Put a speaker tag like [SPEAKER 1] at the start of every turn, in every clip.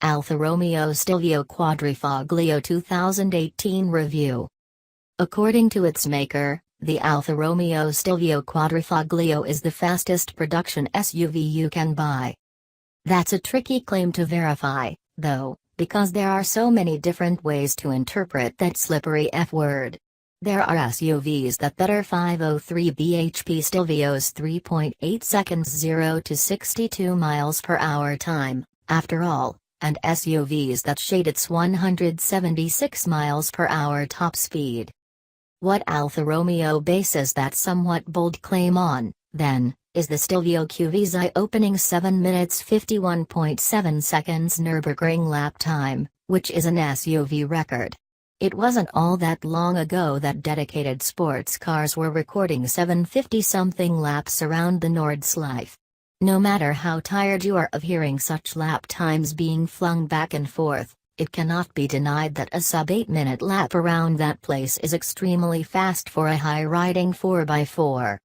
[SPEAKER 1] Alfa Romeo Stelvio Quadrifoglio 2018 review. According to its maker, the Alfa Romeo Stelvio Quadrifoglio is the fastest production SUV you can buy. That's a tricky claim to verify, though, because there are so many different ways to interpret that slippery F word. There are SUVs that better 503 bhp Stelvio's 3.8 seconds 0 to 62 miles per hour time, after all, and SUVs that shade its 176 miles per hour top speed. What Alfa Romeo bases that somewhat bold claim on, then, is the Stelvio QV's eye-opening 7 minutes 51.7 seconds Nürburgring lap time, which is an SUV record. It wasn't all that long ago that dedicated sports cars were recording 750-something laps around the Nordschleife. No matter how tired you are of hearing such lap times being flung back and forth, it cannot be denied that a sub-8-minute lap around that place is extremely fast for a high-riding 4x4.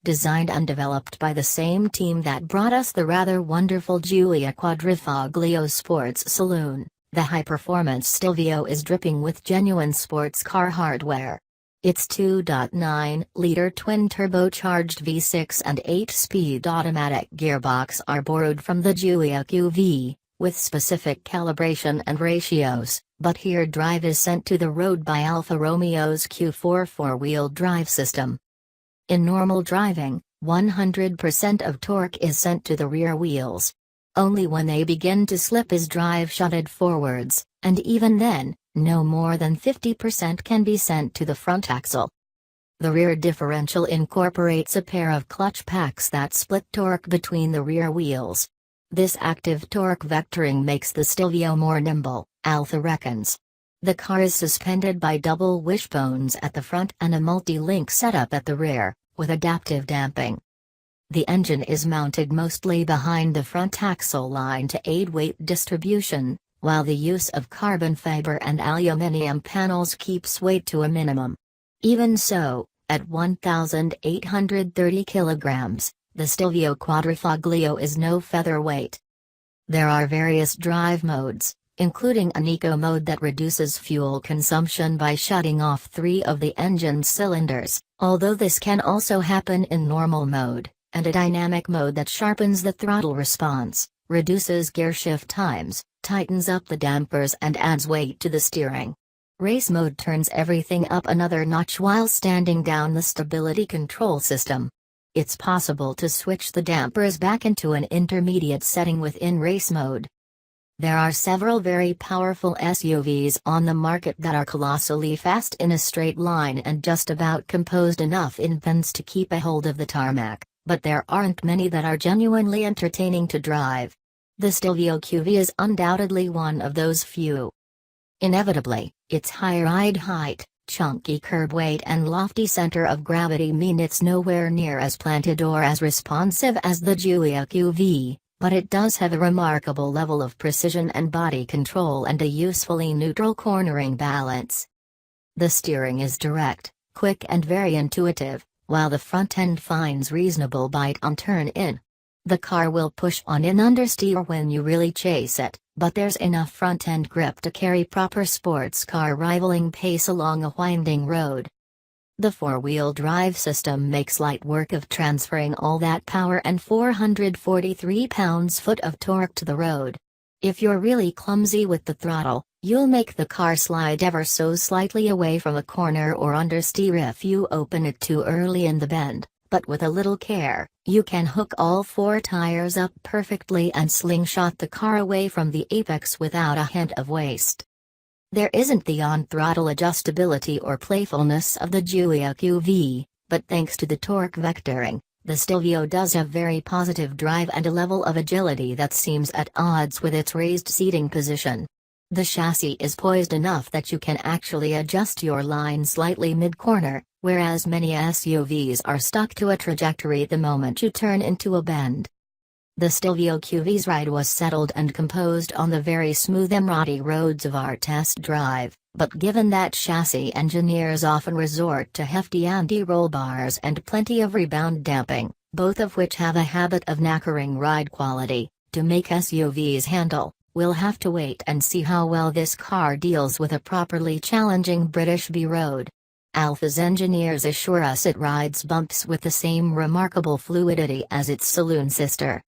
[SPEAKER 1] Designed and developed by the same team that brought us the rather wonderful Giulia Quadrifoglio Sports Saloon, the high-performance Stelvio is dripping with genuine sports car hardware. Its 2.9-liter twin-turbocharged V6 and 8-speed automatic gearbox are borrowed from the Giulia QV, with specific calibration and ratios, but here drive is sent to the road by Alfa Romeo's Q4 four-wheel drive system. In normal driving, 100% of torque is sent to the rear wheels. Only when they begin to slip is drive shunted forwards, and even then, no more than 50% can be sent to the front axle. The rear differential incorporates a pair of clutch packs that split torque between the rear wheels. This active torque vectoring makes the Stelvio more nimble, Alfa reckons. The car is suspended by double wishbones at the front and a multi-link setup at the rear, with adaptive damping. The engine is mounted mostly behind the front axle line to aid weight distribution, while the use of carbon fiber and aluminium panels keeps weight to a minimum. Even so, at 1,830 kilograms, the Stelvio Quadrifoglio is no featherweight. There are various drive modes, including an eco mode that reduces fuel consumption by shutting off 3 of the engine's cylinders, although this can also happen in normal mode, and a dynamic mode that sharpens the throttle response, reduces gear shift times, tightens up the dampers and adds weight to the steering. Race mode turns everything up another notch while standing down the stability control system. It's possible to switch the dampers back into an intermediate setting within race mode. There are several very powerful SUVs on the market that are colossally fast in a straight line and just about composed enough in bends to keep a hold of the tarmac, but there aren't many that are genuinely entertaining to drive. The Stelvio QV is undoubtedly one of those few. Inevitably, its high ride height, chunky curb weight and lofty center of gravity mean it's nowhere near as planted or as responsive as the Giulia QV, but it does have a remarkable level of precision and body control and a usefully neutral cornering balance. The steering is direct, quick and very intuitive, while the front end finds reasonable bite on turn-in. The car will push on in understeer when you really chase it, but there's enough front-end grip to carry proper sports car rivaling pace along a winding road. The four-wheel drive system makes light work of transferring all that power and 443 pounds-foot of torque to the road. If you're really clumsy with the throttle, you'll make the car slide ever so slightly away from a corner or understeer if you open it too early in the bend, but with a little care, you can hook all 4 tires up perfectly and slingshot the car away from the apex without a hint of waste. There isn't the on-throttle adjustability or playfulness of the Giulia QV, but thanks to the torque vectoring, the Stelvio does have very positive drive and a level of agility that seems at odds with its raised seating position. The chassis is poised enough that you can actually adjust your line slightly mid-corner, whereas many SUVs are stuck to a trajectory the moment you turn into a bend. The Stelvio QV's ride was settled and composed on the very smooth emirati roads of our test drive, but given that chassis engineers often resort to hefty anti-roll bars and plenty of rebound damping, both of which have a habit of knackering ride quality, to make SUVs handle, We'll have to wait and see how well this car deals with a properly challenging British B-road. Alfa's engineers assure us it rides bumps with the same remarkable fluidity as its saloon sister.